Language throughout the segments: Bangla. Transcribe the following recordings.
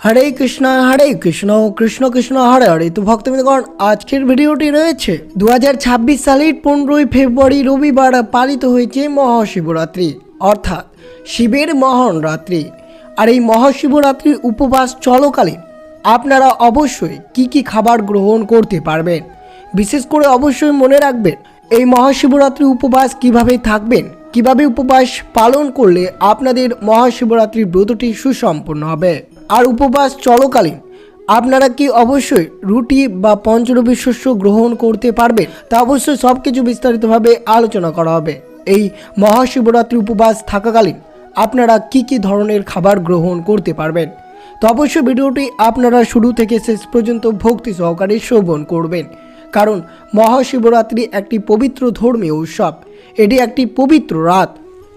হরে কৃষ্ণ কৃষ্ণ কৃষ্ণ হরে হরে। তো ভক্তবৃন্দগণ, আজকের ভিডিওটি রয়েছে 2026 সালের 15ই ফেব্রুয়ারি রবিবার পালিত হয়েছে মহাশিবরাত্রি, অর্থাৎ শিবের মহান রাত্রি। আর এই মহাশিবরাত্রির উপবাস চলাকালীন আপনারা অবশ্যই কি খাবার গ্রহণ করতে পারবেন। বিশেষ করে অবশ্যই মনে রাখবেন এই মহাশিবরাত্রি উপবাস কিভাবে থাকবেন, কিভাবে উপবাস পালন করলে আপনাদের মহাশিবরাত্রির ব্রতটি সুসম্পন্ন হবে। আর উপবাস চলাকালীন আপনারা কি অবশ্যই রুটি বা পঞ্চরবি শস্য গ্রহণ করতে পারবেন, তা অবশ্যই সব কিছু বিস্তারিতভাবে আলোচনা করা হবে। এই মহাশিবরাত্রি উপবাস থাকাকালীন আপনারা কি ধরনের খাবার গ্রহণ করতে পারবেন, তো অবশ্যই ভিডিওটি আপনারা শুরু থেকে শেষ পর্যন্ত ভক্তি সহকারে শ্রবণ করবেন। কারণ মহাশিবরাত্রি একটি পবিত্র ধর্মীয় উৎসব, এটি একটি পবিত্র রাত।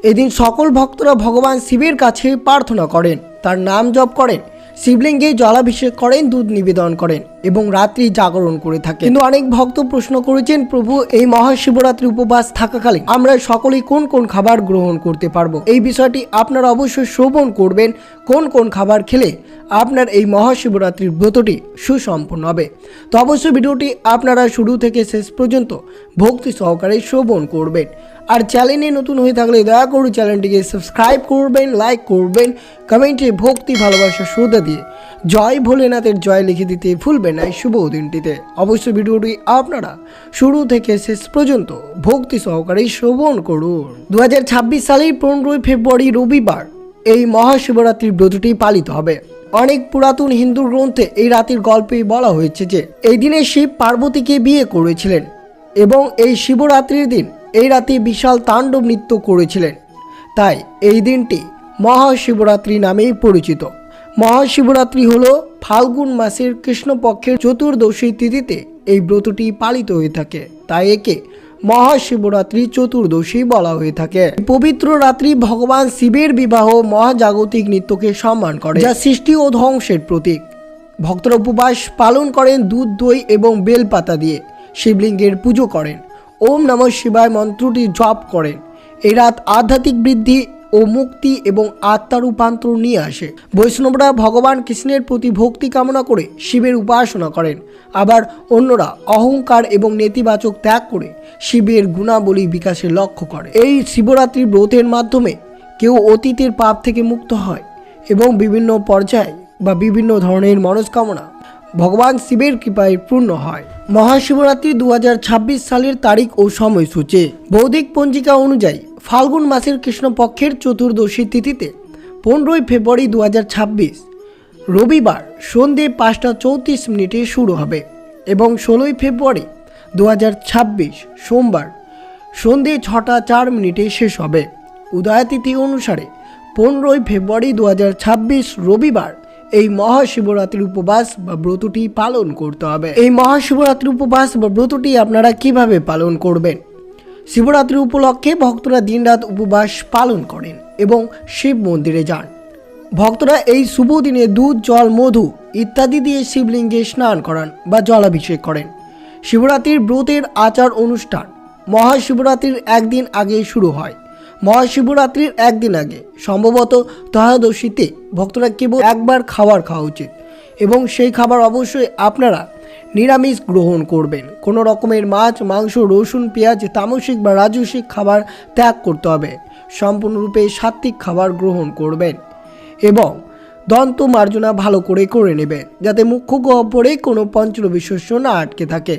এদিন সকল ভক্তরা ভগবান শিবের কাছে প্রার্থনা করেন, তার নাম জপ করেন, শিবলিঙ্গে জলাভিষেক করেন, দুধ নিবেদন করেন এবং রাত্রি জাগরণ করে থাকেন। কিন্তু অনেক ভক্ত প্রশ্ন করেছেন, প্রভু এই মহাশিবরাত্রি উপবাস থাকাকালীন আমরা সকলেই কোন খাবার গ্রহণ করতে পারবো। এই বিষয়টি আপনারা অবশ্যই শ্রবণ করবেন, কোন খাবার খেলে আপনার এই মহাশিবরাত্রির ব্রতটি সুসম্পন্ন হবে। তো অবশ্যই ভিডিওটি আপনারা শুরু থেকে শেষ পর্যন্ত ভক্তি সহকারে শ্রবণ করবেন। আর চ্যানেলে নতুন হয়ে থাকলে দয়া করে চ্যানেলটিকে সাবস্ক্রাইব করবেন, লাইক করবেন, কমেন্টে ভক্তি ভালোবাসা শ্রদ্ধা দিয়ে জয় ভোলেনাথের জয় লিখে দিতে ভুলবেন না এই শুভ দিনটিতে। অবশ্যই ভিডিওটি আপনারা শুরু থেকে শেষ পর্যন্ত ভক্তি সহকারে শ্রবণ করুন। 2026 সালের 15ই ফেব্রুয়ারি রবিবার এই মহাশিবরাত্রির ব্রতটি পালিত হবে। অনেক পুরাতন হিন্দু গ্রন্থে এই রাতের গল্পে বলা হয়েছে যে এই দিনে শিব পার্বতীকে বিয়ে করেছিলেন এবং এই শিবরাত্রির দিন এই রাতে বিশাল তাণ্ডব নৃত্য করেছিলেন। তাই এই দিনটি মহাশিবরাত্রি নামেই পরিচিত। মহাশিবরাত্রি হল ফাল্গুন মাসের কৃষ্ণপক্ষের চতুর্দশী তিথিতে এই ব্রতটি পালিত হয়ে থাকে, তাই একে মহাশিবরাত্রি চতুর্দশী বলা হয়ে থাকে। পবিত্র রাত্রি ভগবান শিবের বিবাহ মহাজাগতিক নৃত্যকে সম্মান করে, যা সৃষ্টি ও ধ্বংসের প্রতীক। ভক্তরা উপবাস পালন করেন, দুধ দই এবং বেলপাতা দিয়ে শিবলিঙ্গের পুজো করেন, ওম নমঃ শিবায় মন্ত্রটি জপ করেন। এই রাত আধ্যাত্মিক বৃদ্ধি ও মুক্তি এবং আত্মার রূপান্তর নিয়ে আসে। বৈষ্ণবরা ভগবান কৃষ্ণের প্রতি ভক্তি কামনা করে শিবের উপাসনা করেন, আবার অন্যরা অহংকার এবং নেতিবাচক ত্যাগ করে শিবের গুণাবলী বিকাশের লক্ষ্য করে। এই শিবরাত্রি ব্রতের মাধ্যমে কেউ অতীতের পাপ থেকে মুক্ত হয় এবং বিভিন্ন পর্যায়ে বা বিভিন্ন ধরনের মনস্কামনা ভগবান শিবের কৃপায় পূর্ণ হয়। মহাশিবরাত্রি 2026 সালের তারিখ ও সময়সূচি। বৈদিক পঞ্জিকা অনুযায়ী ফাল্গুন মাসের কৃষ্ণপক্ষের চতুর্দশী তিথিতে 15ই ফেব্রুয়ারি 2026 রবিবার সন্ধ্যে 5টা 34 মিনিটে শুরু হবে এবং 16ই ফেব্রুয়ারি 2026 সোমবার সন্ধ্যে 6টা 4 মিনিটে শেষ হবে। উদয়তিথি অনুসারে 15ই ফেব্রুয়ারি 2026 রবিবার এই মহাশিবরাত্রির উপবাস বা ব্রতটি পালন করতে হবে। এই মহাশিবরাত্রির উপবাস বা ব্রতটি আপনারা কিভাবে পালন করবেন? শিবরাত্রি উপলক্ষে ভক্তরা দিনরাত উপবাস পালন করেন এবং শিব মন্দিরে যান। ভক্তরা এই শুভ দিনে দুধ, জল, মধু ইত্যাদি দিয়ে শিবলিঙ্গে স্নান করান বা জলাভিষেক করেন। শিবরাত্রির ব্রতের আচার অনুষ্ঠান মহাশিবরাত্রির একদিন আগে শুরু হয়। মহাশিবরাত্রির একদিন আগে সম্ভবত ত্রয়োদশীতে ভক্তরা কেবল একবার খাওয়া উচিত এবং সেই খাবার অবশ্যই আপনারা নিরামিষ গ্রহণ করবেন। কোনো রকমের মাছ, মাংস, রসুন, পেঁয়াজ, তামসিক বা রাজসিক খাবার ত্যাগ করতে হবে। সম্পূর্ণরূপে সাত্ত্বিক খাবার গ্রহণ করবেন এবং দন্ত মার্জনা ভালো করে নেবেন, যাতে মুখ্য গহ্বরে কোনো পঞ্চরবি শস্য না আটকে থাকে।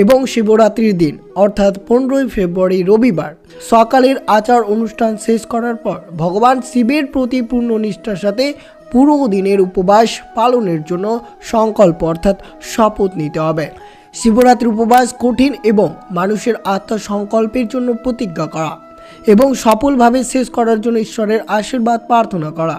এবং শিবরাত্রির দিন অর্থাৎ 15ই ফেব্রুয়ারি রবিবার সকালের আচার অনুষ্ঠান শেষ করার পর ভগবান শিবের প্রতি পূর্ণ নিষ্ঠার সাথে পুরো দিনের উপবাস পালনের জন্য সংকল্প অর্থাৎ শপথ নিতে হবে। শিবরাত্রি উপবাস কঠিন এবং মানুষের আত্মার সংকল্পের জন্য প্রতিজ্ঞা করা এবং সফলভাবে শেষ করার জন্য ঈশ্বরের আশীর্বাদ প্রার্থনা করা।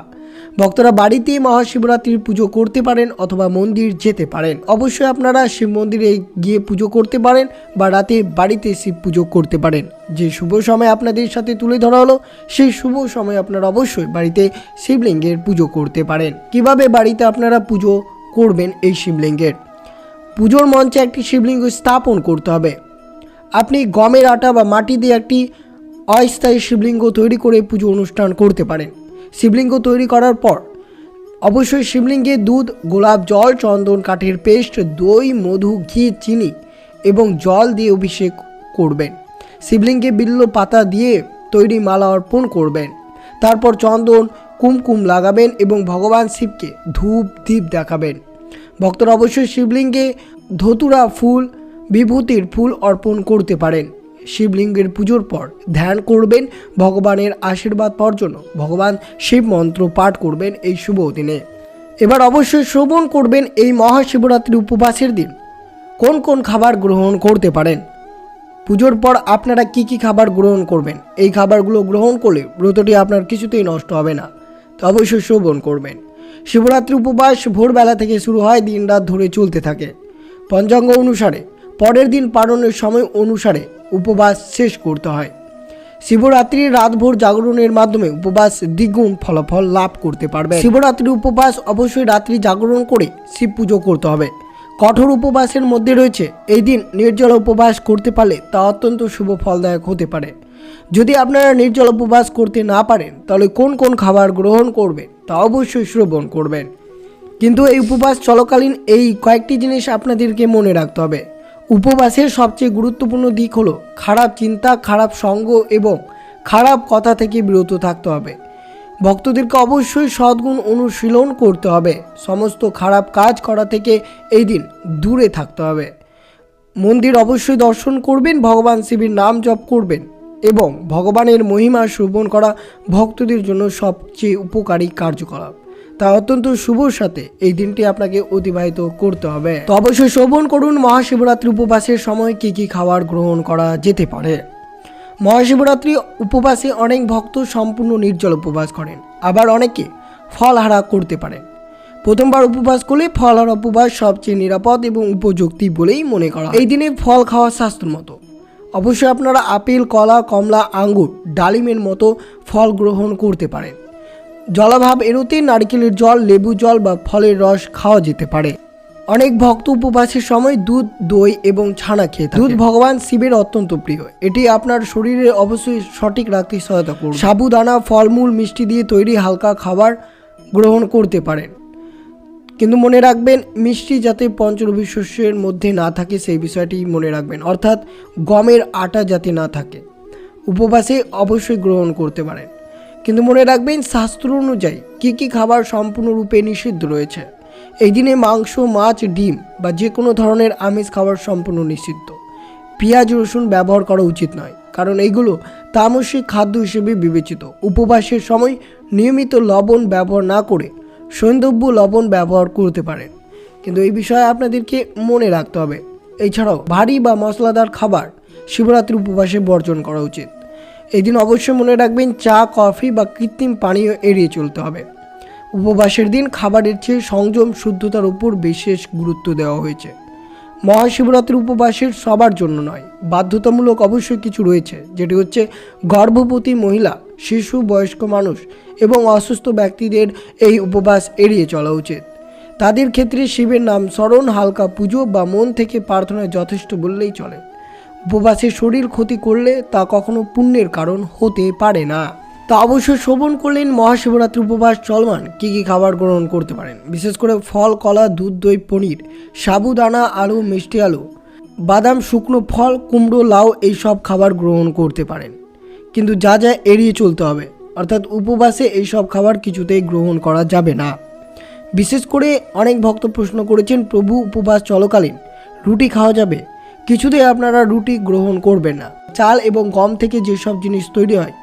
ভক্তরা বাড়িতে মহাশিবরাত্রির পুজো করতে পারেন অথবা মন্দির যেতে পারেন। অবশ্যই আপনারা শিব মন্দিরে গিয়ে পুজো করতে পারেন বা রাতে বাড়িতে শিব পুজো করতে পারেন। যে শুভ সময় আপনাদের সাথে তুলে ধরা হলো সেই শুভ সময় আপনারা অবশ্যই বাড়িতে শিবলিঙ্গের পুজো করতে পারেন। কিভাবে বাড়িতে আপনারা পুজো করবেন? এই শিবলিঙ্গের পুজোর মঞ্চে একটি শিবলিঙ্গ স্থাপন করতে হবে। আপনি গমের আটা বা মাটি দিয়ে একটি অস্থায়ী শিবলিঙ্গ তৈরি করে পুজো অনুষ্ঠান করতে পারেন। শিবলিঙ্গ তৈরি করার পর অবশ্যই শিবলিঙ্গে দুধ, গোলাপ জল, চন্দন কাঠের পেস্ট, দই, মধু, ঘি, চিনি এবং জল দিয়ে অভিষেক করবেন। শিবলিঙ্গে বিল্ল পাতা দিয়ে তৈরি মালা অর্পণ করবেন। তারপর চন্দন, কুমকুম লাগাবেন এবং ভগবান শিবকে ধূপ দীপ দেখাবেন। ভক্তরা অবশ্যই শিবলিঙ্গে ধতুরা ফুল, বিভূতির ফুল অর্পণ করতে পারেন। শিবলিঙ্গের পুজোর পর ধ্যান করবেন ভগবানের আশীর্বাদ পাওয়ার জন্য ভগবান শিব মন্ত্র পাঠ করবেন এই শুভ দিনে। এবার অবশ্যই শ্রবণ করবেন এই মহাশিবরাত্রি উপবাসের দিন কোন কোন খাবার গ্রহণ করতে পারেন। পুজোর পর আপনারা কি কি খাবার গ্রহণ করবেন, এই খাবারগুলো গ্রহণ করলে ব্রতটি আপনার কিছুতেই নষ্ট হবে না, তো অবশ্যই শ্রবণ করবেন। শিবরাত্রি উপবাস ভোরবেলা থেকে শুরু হয়, দিন রাত ধরে চলতে থাকে। পঞ্চাঙ্গ অনুসারে পরের দিন পালনের সময় অনুসারে উপবাস শেষ করতে হয়। শিবরাত্রির রাতভর জাগরণের মাধ্যমে উপবাস দ্বিগুণ ফলাফল লাভ করতে পারবে। শিবরাত্রির উপবাস অবশ্যই রাত্রি জাগরণ করে শিব পুজো করতে হবে। কঠোর উপবাসের মধ্যে রয়েছে এই দিন নির্জল উপবাস করতে পারলে তা অত্যন্ত শুভ ফলদায়ক হতে পারে। যদি আপনারা নির্জল উপবাস করতে না পারেন তাহলে কোন কোন খাবার গ্রহণ করবেন তা অবশ্যই শ্রবণ করবেন। কিন্তু এই উপবাস চলাকালীন এই কয়েকটি জিনিস আপনাদেরকে মনে রাখতে হবে। উপবাসের সবচেয়ে গুরুত্বপূর্ণ দিক হলো খারাপ চিন্তা, খারাপ সঙ্গ এবং খারাপ কথা থেকে বিরত থাকতে হবে। ভক্তদেরকে অবশ্যই সদ্গুণ অনুশীলন করতে হবে। সমস্ত খারাপ কাজ করা থেকে এই দিন দূরে থাকতে হবে। মন্দির অবশ্যই দর্শন করবেন, ভগবান শিবের নাম জপ করবেন এবং ভগবানের মহিমা শ্রবণ করা ভক্তদের জন্য সবচেয়ে উপকারী কার্যকলাপ। তা অত্যন্ত শুভর সাথে এই দিনটি আপনাকে অতিবাহিত করতে হবে। তো অবশ্যই শ্রবণ করুন মহাশিবরাত্রি উপবাসের সময় কি কি খাবার গ্রহণ করা যেতে পারে। মহাশিবরাত্রি উপবাসে অনেক ভক্ত সম্পূর্ণ নির্জল উপবাস করেন, আবার অনেকে ফলহারা করতে পারেন। প্রথমবার উপবাস করলে ফলহারা উপবাস সবচেয়ে নিরাপদ এবং উপযুক্তি বলেই মনে করা। এই দিনে ফল খাওয়া শাস্ত্রমত। অবশ্যই আপনারা আপেল, কলা, কমলা, আঙ্গুর, ডালিমের মতো ফল গ্রহণ করতে পারেন। জলাভাব এড়োতে নারকেলের জল, লেবু জল বা ফলের রস খাওয়া যেতে পারে। অনেক ভক্ত উপবাসের সময় দুধ, দই এবং ছানা খেয়ে থাকে। দুধ ভগবান শিবের অত্যন্ত প্রিয়, এটি আপনার শরীরে অবশ্যই সঠিক রাখতে সহায়তা করবে। সাবুদানা, ফলমূল, মিষ্টি দিয়ে তৈরি হালকা খাবার গ্রহণ করতে পারেন, কিন্তু মনে রাখবেন মিষ্টি যাতে পঞ্চরবি শস্যের মধ্যে না থাকে সেই বিষয়টি মনে রাখবেন, অর্থাৎ গমের আটা যাতে না থাকে। উপবাসে অবশ্যই গ্রহণ করতে পারেন, কিন্তু মনে রাখবেন শাস্ত্র অনুযায়ী কী কী খাবার সম্পূর্ণরূপে নিষিদ্ধ রয়েছে। এই দিনে মাংস, মাছ, ডিম বা যে কোনো ধরনের আমিষ খাবার সম্পূর্ণ নিষিদ্ধ। পেঁয়াজ, রসুন ব্যবহার করা উচিত নয়, কারণ এইগুলো তামসিক খাদ্য হিসেবে বিবেচিত। উপবাসের সময় নিয়মিত লবণ ব্যবহার না করে সৈন্ধব্য লবণ ব্যবহার করতে পারেন, কিন্তু এই বিষয়ে আপনাদেরকে মনে রাখতে হবে। এছাড়াও ভারী বা মশলাদার খাবার শিবরাত্রি উপবাসে বর্জন করা উচিত। এই দিন অবশ্যই মনে রাখবেন চা, কফি বা কৃত্রিম পানীয় এড়িয়ে চলতে হবে। উপবাসের দিন খাবারের চেয়ে সংযম, শুদ্ধতার উপর বিশেষ গুরুত্ব দেওয়া হয়েছে। মহাশিবরাত্রি উপবাসের সবার জন্য নয়, বাধ্যতামূলক অবশ্যই কিছু রয়েছে, যেটি হচ্ছে গর্ভবতী মহিলা, শিশু, বয়স্ক মানুষ এবং অসুস্থ ব্যক্তিদের এই উপবাস এড়িয়ে চলা উচিত। তাদের ক্ষেত্রে শিবের নাম স্মরণ, হালকা পুজো বা মন থেকে প্রার্থনায় যথেষ্ট বললেই চলে। উপবাসে শরীর ক্ষতি করলে তা কখনো পুণ্যের কারণ হতে পারে না। তা অবশ্যই শ্রবণ করলেন মহাশিবরাত্রি উপবাস চলমান কী কী খাবার গ্রহণ করতে পারেন। বিশেষ করে ফল, কলা, দুধ, দই, পনির, সাবুদানা, আলু, মিষ্টি আলু, বাদাম, শুকনো ফল, কুমড়ো, লাউ এইসব খাবার গ্রহণ করতে পারেন, কিন্তু যা যা এড়িয়ে চলতে হবে, অর্থাৎ উপবাসে এইসব খাবার কিছুতেই গ্রহণ করা যাবে না। বিশেষ করে অনেক ভক্ত প্রশ্ন করেছেন, প্রভু উপবাস চলাকালীন রুটি খাওয়া যাবে? কিছুতেই আপনারা রুটি গ্রহণ করবেন না। চাল এবং গম থেকে যেসব জিনিস তৈরি হয়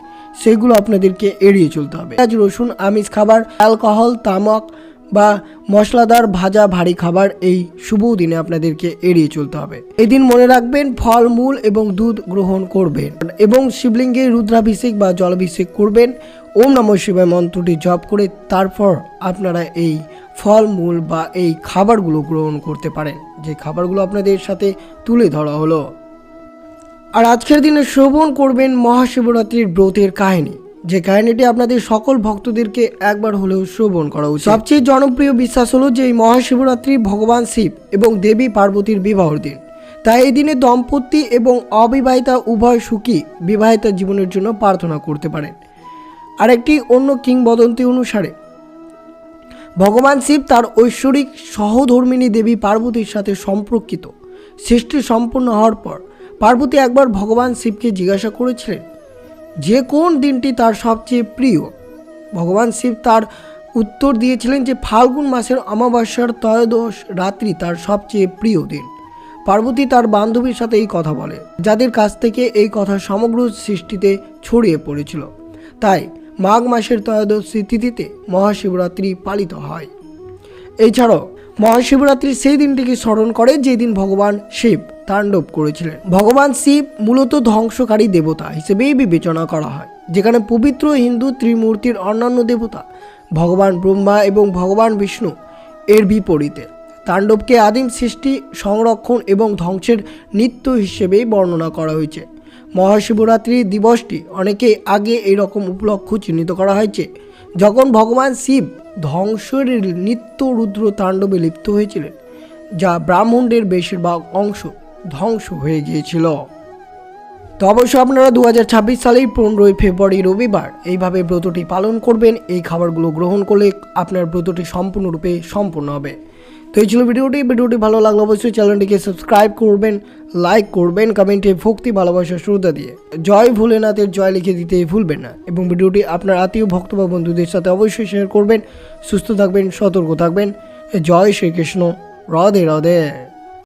সেগুলো আপনাদেরকে এড়িয়ে চলতে হবে। পেঁয়াজ, রসুন, আমিষ খাবার, অ্যালকোহল, তামাক বা মশলাদার ভাজা ভারী খাবার এই শুভ দিনে আপনাদেরকে এড়িয়ে চলতে হবে। এদিন মনে রাখবেন ফল, মূল এবং দুধ গ্রহণ করবেন এবং শিবলিঙ্গে রুদ্রাভিষেক বা জলাভিষেক করবেন। ওম নমঃ শিবায় মন্ত্রটি জপ করে তারপর আপনারা এই ফল, মূল বা এই খাবারগুলো গ্রহণ করতে পারেন, যে খাবারগুলো আপনাদের সাথে তুলে ধরা হলো। আর আজকের দিনে শ্রবণ করবেন মহাশিবরাত্রির ব্রতের কাহিনী, যে কাহিনীটি আপনাদের সকল ভক্তদেরকে একবার হলেও শ্রবণ করা উচিত। সবচেয়ে জনপ্রিয় বিশ্বাস হলো যে এই মহাশিবরাত্রি ভগবান শিব এবং দেবী পার্বতীর বিবাহর দিন। তাই এই দিনে দম্পতি এবং অবিবাহিতা উভয় সুখী বিবাহিত জীবনের জন্য প্রার্থনা করতে পারেন। আরেকটি অন্য কিংবদন্তি অনুসারে ভগবান শিব তার ঐশ্বরিক সহধর্মিণী দেবী পার্বতীর সাথে সম্পর্কিত। সৃষ্টি সম্পূর্ণ হওয়ার পর পার্বতী একবার ভগবান শিবকে জিজ্ঞাসা করেছিলেন যে কোন দিনটি তার সবচেয়ে প্রিয়। ভগবান শিব তার উত্তর দিয়েছিলেন যে ফাল্গুন মাসের অমাবস্যার ত্রয়োদশ রাত্রি তার সবচেয়ে প্রিয় দিন। পার্বতী তার বান্ধবীর সাথে এই কথা বলে, যাদের কাছ থেকে এই কথা সমগ্র সৃষ্টিতে ছড়িয়ে পড়েছিল। তাই মাঘ মাসের ত্রয়োদশী তিথিতে মহাশিবরাত্রি পালিত হয়। এছাড়াও মহাশিবরাত্রির সেই দিনটিকে স্মরণ করে যেদিন ভগবান শিব তাণ্ডব করেছিলেন। ভগবান শিব মূলত ধ্বংসকারী দেবতা হিসেবেই বিবেচনা করা হয়, যেখানে পবিত্র হিন্দু ত্রিমূর্তির অন্যান্য দেবতা ভগবান ব্রহ্মা এবং ভগবান বিষ্ণু এর বিপরীতে। তাণ্ডবকে আদিম সৃষ্টি, সংরক্ষণ এবং ধ্বংসের নৃত্য হিসেবেই বর্ণনা করা হয়েছে। মহাশিবরাত্রি দিবসটি অনেকে আগে এইরকম উপলক্ষ চিহ্নিত করা হয়েছে যখন ভগবান শিব ধ্বংসের নিত্য রুদ্র তাণ্ডবে লিপ্ত হয়েছিলেন, যা ব্রাহ্মণদের বেশিরভাগ অংশ ধ্বংস হয়ে গিয়েছিল। তো অবশ্যই আপনারা 2026 সালের 15ই ফেব্রুয়ারি রবিবার এইভাবে ব্রতটি পালন করবেন। এই খাবারগুলো গ্রহণ করলে আপনার ব্রতটি সম্পূর্ণরূপে সম্পূর্ণ হবে। তো এই ছিল ভিডিওটি ভালো লাগলে অবশ্যই চ্যানেলটিকে সাবস্ক্রাইব করবেন, লাইক করবেন, কমেন্টে ভক্তি ভালোবাসা শ্রদ্ধা দিয়ে জয় ভোলেনাথের জয় লিখে দিতে ভুলবেন না এবং ভিডিওটি আপনার আত্মীয় ভক্ত বা বন্ধুদের সাথে অবশ্যই শেয়ার করবেন। সুস্থ থাকবেন, সতর্ক থাকবেন। জয় শ্রীকৃষ্ণ। রাধে রাধে।